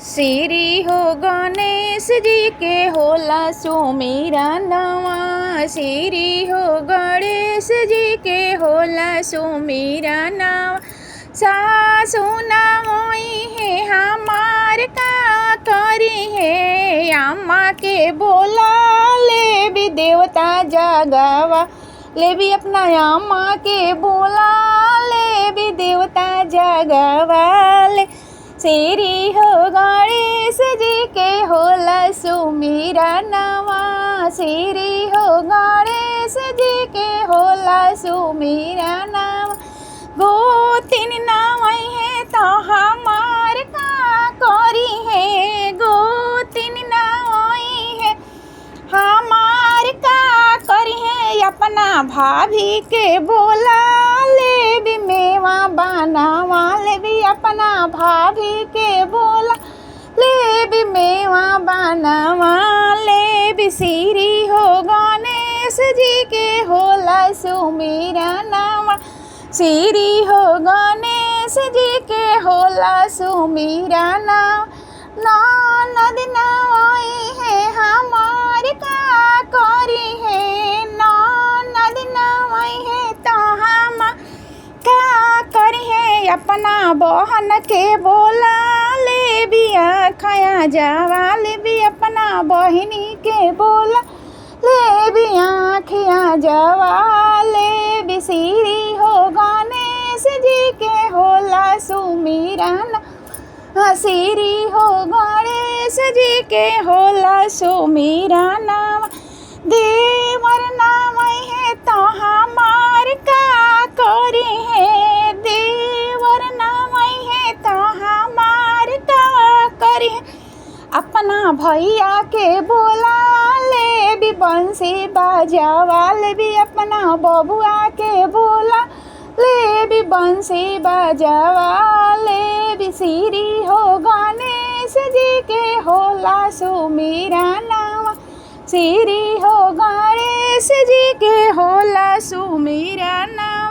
श्री हो गणेश जी के होला सुमिरनवा। श्री हो गणेश जी के होला सुमिरनवा। सासु ना होई है हमार का करी है। अम्मा के बोला ले भी देवता जगवा। ले भी अपना अम्मा के बोला ले भी देवता जगवा ले। श्री हो गणेश जी के होला सुमिरनवा। श्री हो गणेश जी के होला सुमिरनवा। गोतिन नावई है तो हमार का करी है। गोतिन नावई है हमार का करी है। अपना भाभी के बोला ले भी मेवा बनावा। ले भी अपना भाभी के बोला ले भी मेवा बनावा। ले भी श्री हो गणेश जी के होला सुमिरनवा। श्री हो गणेश जी के होला सुमिरनवा। ननद नावई है हमार का करी है। ननद नावई है तो हम का करी है। अपना बहन के बोला ले बिया खाया जावा। ले भी अपना बहिनी के बोला ले बिया खिया जावा। ले भी श्री हो गणेश जी के होला सुमिरनवा। श्री हो गणेश जी के होला सुमिरनवा। देवर नावई है तो हमार का करी है। देवर नावई है तो हमार का करी है। अपना भैया के बोला ले भी बंसी बजावा। ले भी अपना बबुआ के बोला ले भी बंसी बजावा। ले भी श्री हो गणेश जी के होला सुमिरनवा। श्री हो गणेश जी के होला सुमिरनवा।